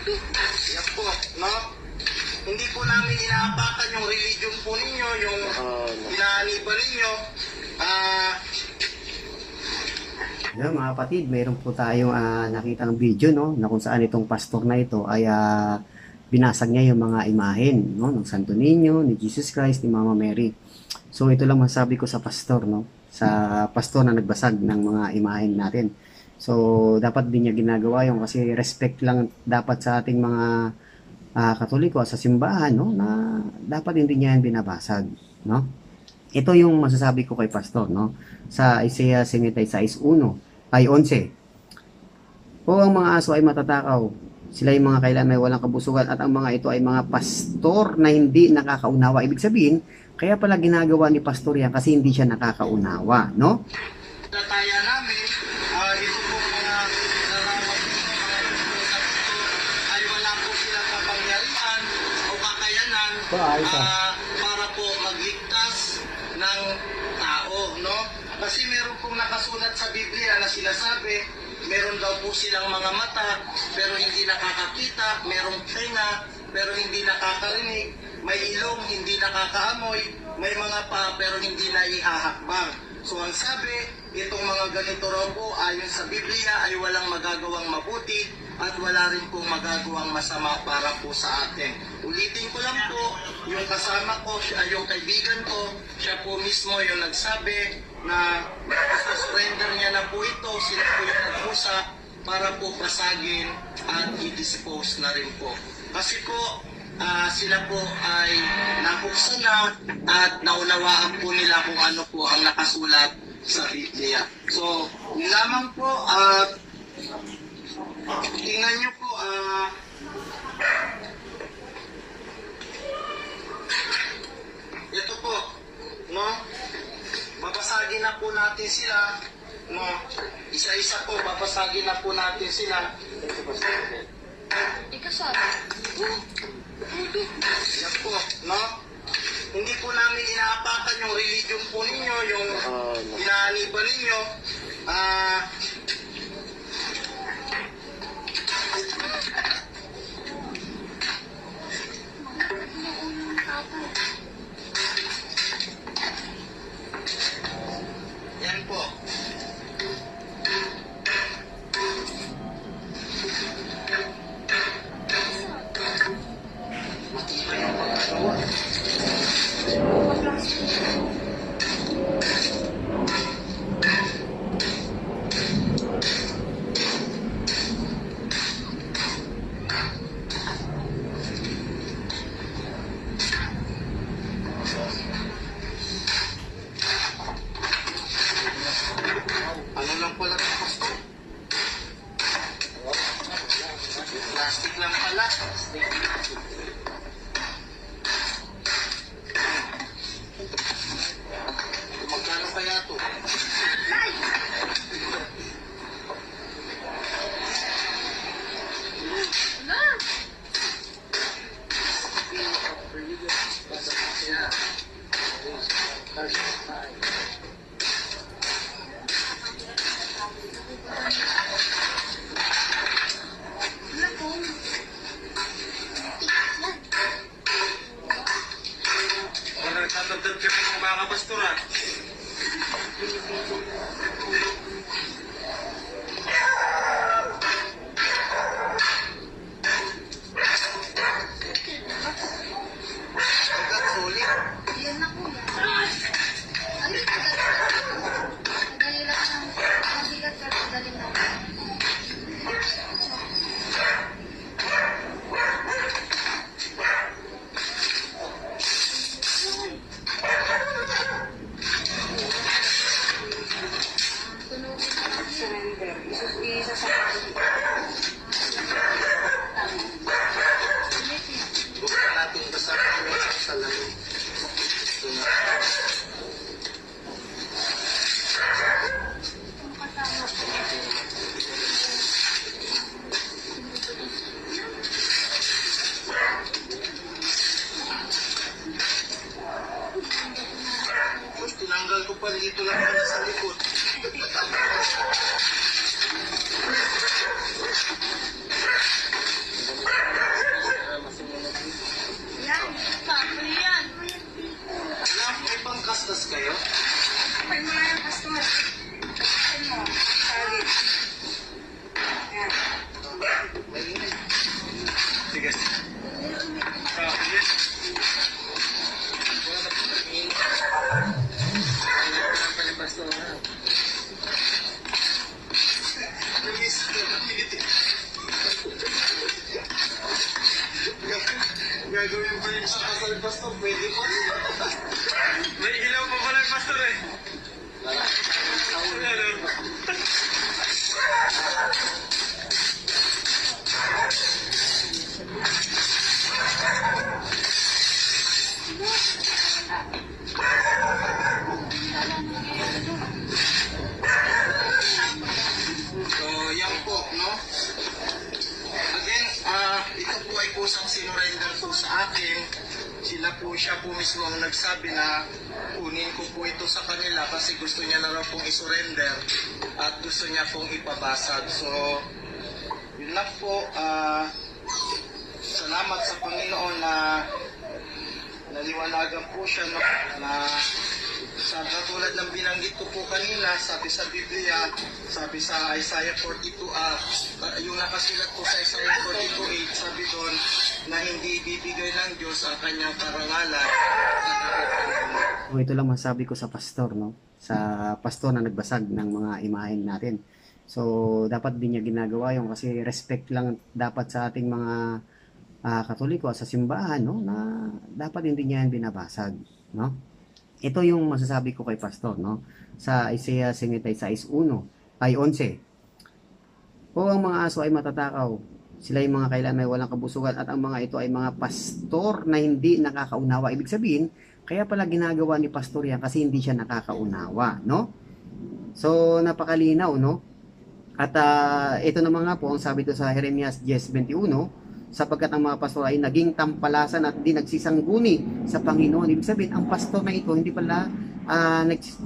Yan po, no? Hindi po namin inaapakan yung religion po ninyo, yung inaaniba ninyo. Yan mga kapatid, mayroon po tayong nakitang video, no, na kung saan itong pastor na ito ay binasag niya yung mga imahen, no, ng Santo Niño, ni Jesus Christ, ni Mama Mary. So ito lang masabi ko sa pastor, no, sa pastor na nagbasag ng mga imahen natin. So dapat din niya ginagawa yun kasi respect lang dapat sa ating mga Katoliko sa simbahan, no, na dapat hindi niya yan binabasag, no. Ito yung masasabi ko kay pastor, no, sa Isaiah 56:1 ay 11. O ang mga aso ay matatakaw, sila yung mga kailan may walang kabusugan, at ang mga ito ay mga pastor na hindi nakakaunawa. Ibig sabihin, kaya pala ginagawa ni pastor yan kasi hindi siya nakakaunawa, no? Tataya namin, ito po mga narawat po, mga inuusan ito, ay wala po silang kapangyarihan o kakayanan para po magligtas ng tao, no? Kasi meron pong nakasulat sa Biblia na sinasabi, meron daw po silang mga mata, pero hindi nakakakita, merong tenga, pero hindi nakakarinig, may ilong, hindi nakakaamoy, may mga pa, pero hindi naihahakbang. So ang sabi, itong mga ganito raw po, ayon sa Biblia, ay walang magagawang mabuti at wala rin pong magagawang masama para po sa atin. Ulitin ko lang po, yung kasama ko, yung kaibigan ko, siya po mismo yung nagsabi na surrender niya na po ito, sila po yung nagpusa para po pasagin at i-dispose na rin po. Kasi po, sila po ay nabuksan na at naunawaan po nila kung ano po ang nakasulat sa Biblia. So, yun lamang po, tingnan nyo po, ito po, no? Babasagin na po natin sila, no? Isa-isa po, babasagin na po natin sila. Yan po, no? Hindi po namin inaapakan yung religion po ninyo, yung inaaniba ninyo. Yan po. Ano lang pala ito, pastor? Plastic lang pala. Magkano kaya ito? bigas. Yes. Wala na po naging. Wala po lang pala pastor na. Lumis, gagawin pa yun sa kasal pastor, pwede po. May ilaw pa pala yung pastor eh. So, yan po, no? Again, ito po ay kusang sinurrender po sa akin. Siya po mismo ang nagsabi na kunin ko po ito sa kanila kasi gusto niya na raw pong isurrender at gusto niya pong ipabasag. So, yun lang po. Salamat sa Panginoon na naliwanagan po siya, no? Na sa katulad ng binanggit ko po kanina, sabi sa Biblia, sabi sa Isaiah 42, yung nakasulat po sa Isaiah 42:8, sabi doon na hindi bibigay ng Diyos ang kanyang karangalan. O ito lang masabi ko sa pastor, no? Sa pastor na nagbasag ng mga imahen natin. So, dapat din niya ginagawa yung kasi respect lang dapat sa ating mga Katoliko sa simbahan, no? Na dapat hindi niya yan binabasag, no? Ito yung masasabi ko kay pastor, no? Sa Isaiah 56:1 ay 11. O ang mga aso ay matatakaw, sila yung mga kailan may walang kabusugan at ang mga ito ay mga pastor na hindi nakakaunawa. Ibig sabihin, kaya pala ginagawa ni pastor yan kasi hindi siya nakakaunawa, no? So, napakalinaw, no? At ito naman nga po, ang sabi ito sa Jeremias 10:21, sapagkat ang mga pastor ay naging tampalasan at di nagsisangguni sa Panginoon. Ibig sabihin, ang pastor na ito hindi pala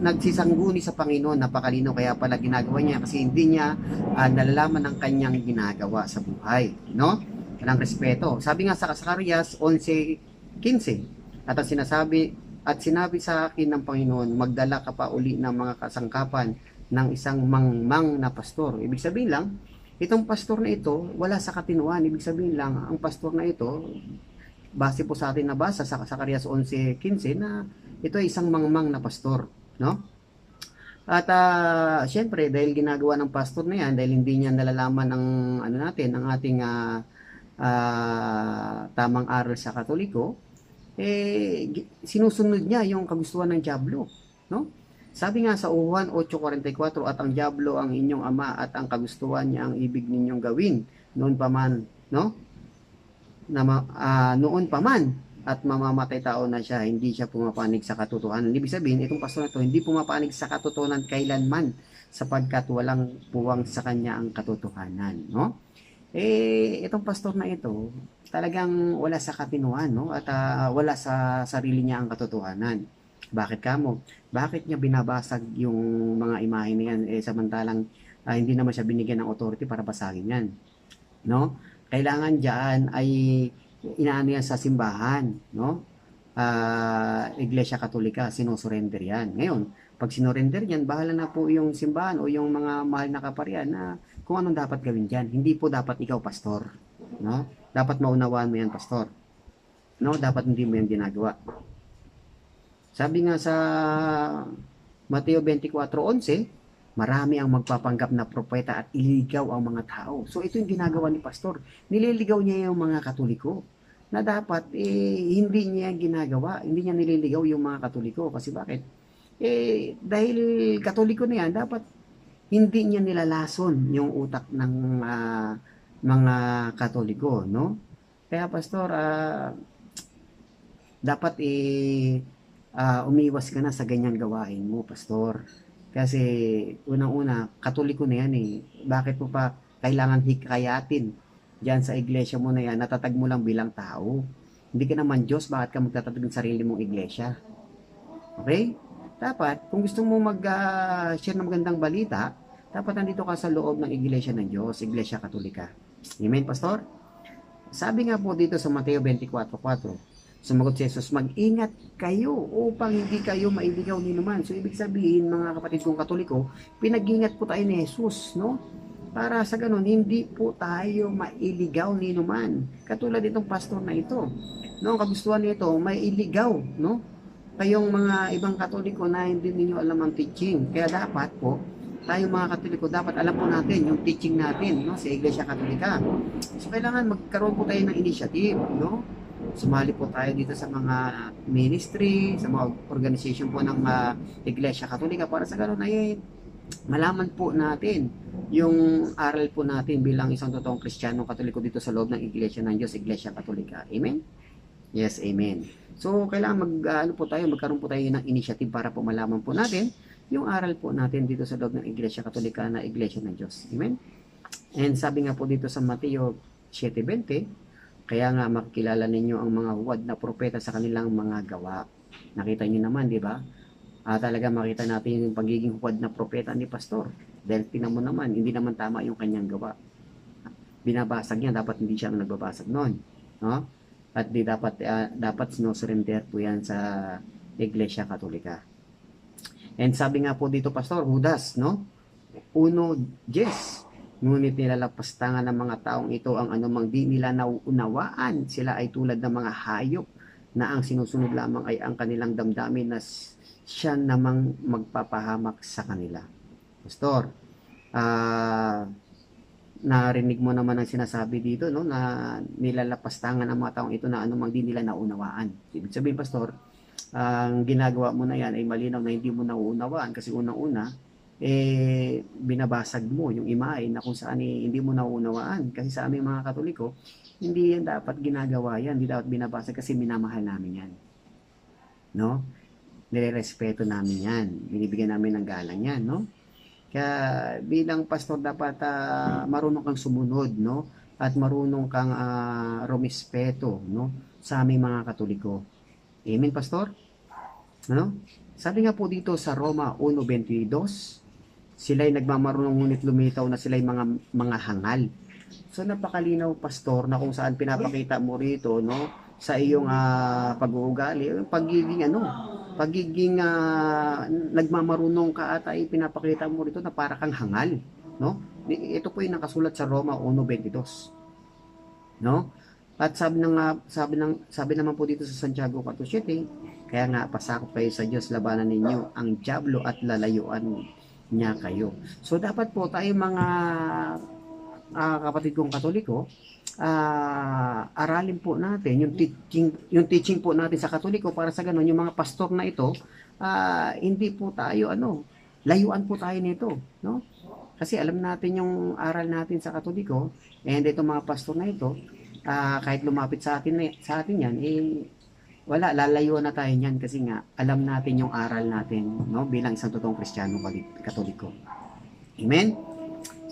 nagsisangguni sa Panginoon. Napakalino kaya pala ginagawa niya kasi hindi niya nalalaman ang kanyang ginagawa sa buhay, no? Walang respeto. Sabi nga sa Zacarias 11:15, at sinabi sa akin ng Panginoon, magdala ka pa uli ng mga kasangkapan ng isang mangmang na pastor. Ibig sabihin lang, itong pastor na ito, wala sa katinuan. Ibig sabihin lang, ang pastor na ito, base po sa atin nabasa sa Zacarias 11:15 na ito ay isang mangmang na pastor, no? At syempre, dahil ginagawa ng pastor na yan, dahil hindi niya nalalaman ang ang ating tamang aral sa Katoliko, sinusunod niya yung kagustuhan ng dyablo, no? Sabi nga sa Juan 8:44, at ang dyablo ang inyong ama at ang kagustuhan niya ang ibig ninyong gawin noon pa man, no? Noon pa man at mamamatay tao na siya, hindi siya pumapanig sa katotohanan. Ibig sabihin, itong pastor na ito hindi pumapanig sa katotohanan kailanman sapagkat walang puwang sa kanya ang katotohanan, no? Itong pastor na ito talagang wala sa katinuan, no? At wala sa sarili niya ang katotohanan. Bakit kamo? Bakit niya binabasag yung mga imahe na yan samantalang hindi naman siya binigyan ng authority para basagin yan, no? Kailangan diyan ay inaano yan sa simbahan, no? Iglesia Katolika, sinusurrender yan. Ngayon, pag sinurrender yan, bahala na po yung simbahan o yung mga mahal na kaparian na kung anong dapat gawin diyan. Hindi po dapat ikaw pastor, no? Dapat maunawaan mo yan, pastor, no? Dapat hindi mo yan ginagawa. Sabi nga sa Mateo 24:11, marami ang magpapanggap na propeta at ililigaw ang mga tao. So ito yung ginagawa ni pastor. Nililigaw niya yung mga Katoliko na dapat hindi niya ginagawa, hindi niya nililigaw yung mga Katoliko. Kasi bakit? Dahil Katoliko na yan, dapat hindi niya nilalason yung utak ng mga Katoliko, no? Kaya pastor, dapat umiwas ka na sa ganyang gawain mo, pastor. Kasi unang-una, Katoliko na yan eh. Bakit mo pa kailangan hikayatin dyan sa iglesia mo na yan? Natatag mo lang bilang tao. Hindi ka naman Diyos, bakit ka magtatatag ng sarili mong iglesia? Okay? Dapat, kung gusto mo mag-share ng magandang balita, dapat nandito ka sa loob ng iglesia ng Diyos, Iglesia Katolika. Amen, pastor? Sabi nga po dito sa Mateo 24:4, sumagot si Jesus, mag-ingat kayo upang hindi kayo mailigaw ni naman. So, ibig sabihin, mga kapatid kong Katoliko, pinag-ingat po tayo ni Jesus, no? para sa ganun, hindi po tayo mailigaw ni numan. Katulad itong pastor na ito. No, ang kagustuhan nito, mailigaw, no? Kayong mga ibang Katoliko na hindi ninyo alam ang teaching. Kaya dapat po, tayong mga Katoliko, dapat alam po natin yung teaching natin, no, sa Iglesia Katolika. So, kailangan magkaroon po tayo ng initiative, no? Sumali po tayo dito sa mga ministry, sa mga organization po ng Iglesia Katolika para sa ganun ay malaman po natin yung aral po natin bilang isang totoong Kristiyano Katoliko dito sa loob ng Iglesia ng Diyos, Iglesia Katolika. Amen? Yes, amen. So, kailangan magkaroon po tayo ng initiative para po malaman po natin yung aral po natin dito sa loob ng Iglesia Katolika na Iglesia ng Diyos. Amen? And sabi nga po dito sa Mateo 7:20, kaya nga makikilala ninyo ang mga huwad na propeta sa kanilang mga gawa. Nakita niyo naman, di ba? Talaga makita natin yung pagiging huwad na propeta ni Pastor. Dahil tingnan mo naman, hindi naman tama yung kanyang gawa. Binabasag niya, dapat hindi siya ang nagbabasag noon. No? At di dapat sinosurrender po yan sa Iglesia Katolika. And sabi nga po dito, Pastor, Judas, no? 1:10. Ngunit nilalapastangan ng mga taong ito ang anumang di nila nauunawaan. Sila ay tulad ng mga hayop na ang sinusunod lamang ay ang kanilang damdamin na siya namang magpapahamak sa kanila. Pastor, narinig mo naman ang sinasabi dito, no, na nilalapastangan ang mga taong ito na anumang di nila naunawaan. Ibig sabihin, Pastor, ang ginagawa mo na yan ay malinaw na hindi mo nauunawaan kasi unang-una, binabasag mo yung imahe na kung saan hindi mo nauunawaan. Kasi sa aming mga Katoliko, hindi yan dapat ginagawa yan, hindi dapat binabasag kasi minamahal namin yan. No? Nirerespeto namin yan, binibigyan namin ng galang yan, no? Kaya bilang pastor dapat marunong kang sumunod, no? At marunong kang rumispeto, no? Sa aming mga Katoliko. Amen, Pastor? Ano? Sabi nga po dito sa Roma 1:22, sila'y nagmamarunong ngunit lumitaw na sila'y mga hangal. So napakalinaw, Pastor, na kung saan pinapakita mo rito, no? Sa iyong pag-uugali, pagiging nagmamarunong ka at ay pinapakita mo rito na para kang hangal, no? Ito po yung nakasulat sa Roma 1:22, no? At sabi naman po dito sa Santiago 4:7, kaya nga pasakop kayo sa Diyos, labanan ninyo ang dyablo at lalayuan niya kayo. So dapat po tayo mga kapatid kong Katoliko, aralin po natin yung teaching po natin sa Katoliko para sa ganun yung mga pastor na ito, hindi po tayo layuan po tayo nito, no? Kasi alam natin yung aral natin sa Katoliko, and itong mga pastor na ito, kahit lumapit sa atin yan, wala, lalayuan na tayo niyan kasi nga alam natin yung aral natin, no, bilang isang totoong Kristiyano Katoliko. Amen.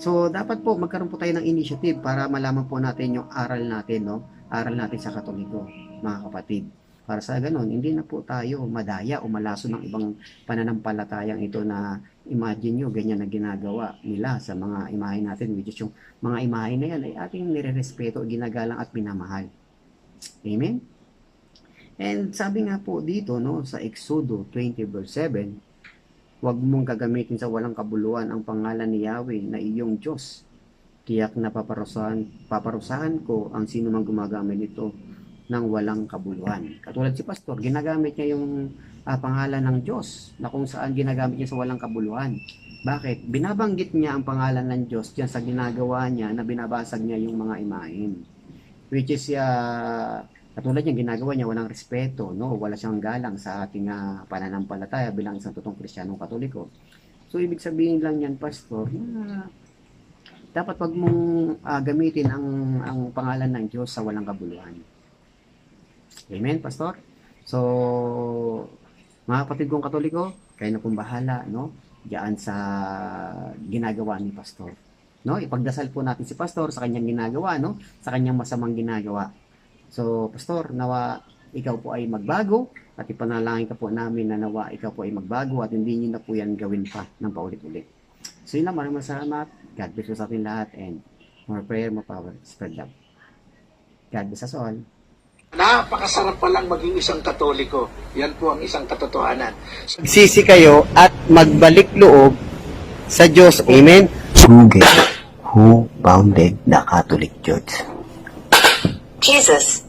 So, dapat po magkaroon po tayo ng initiative para malaman po natin yung aral natin, no? Aral natin sa Katoliko, mga kapatid. Para sa ganun, hindi na po tayo madaya o malaso ng ibang pananampalatayang ito na imagine nyo, ganyan na ginagawa nila sa mga imahe natin, which is yung mga imahe na yan ay ating nirerespeto, ginagalang at pinamahal. Amen? And sabi nga po dito, no, sa Exodo 20:7, huwag mong gagamitin sa walang kabuluhan ang pangalan ni Yahweh na iyong Diyos. Tiyak na paparusahan ko ang sino mang gumagamit nito ng walang kabuluhan. Katulad si Pastor, ginagamit niya yung pangalan ng Diyos na kung saan ginagamit niya sa walang kabuluhan. Bakit? Binabanggit niya ang pangalan ng Diyos diyan sa ginagawa niya na binabasag niya yung mga imahen. Which is katulad niya, ginagawa niya walang respeto, no? Wala siyang galang sa ating pananampalataya bilang isang totoong Kristiyanong Katoliko. So, ibig sabihin lang yan, Pastor, na dapat wag mong gamitin ang pangalan ng Diyos sa walang kabuluhan. Amen, Pastor? So, mga kapatid kong Katoliko, kayo na pong bahala, no? Diyan sa ginagawa ni Pastor. No? Ipagdasal po natin si Pastor sa kanyang ginagawa, no? Sa kanyang masamang ginagawa. So, Pastor, nawa ikaw po ay magbago at ipanalangin ka po namin na nawa ikaw po ay magbago at hindi nyo na po yan gawin pa ng paulit-ulit. So, yun lang, maraming salamat. God bless us sa ating lahat and more prayer, more power, spread love. God bless us all. Napakasarap palang maging isang Katoliko. Yan po ang isang katotohanan. Magsisi kayo at magbalik loob sa Diyos. Amen? Who founded the Catholic Church? Jesus.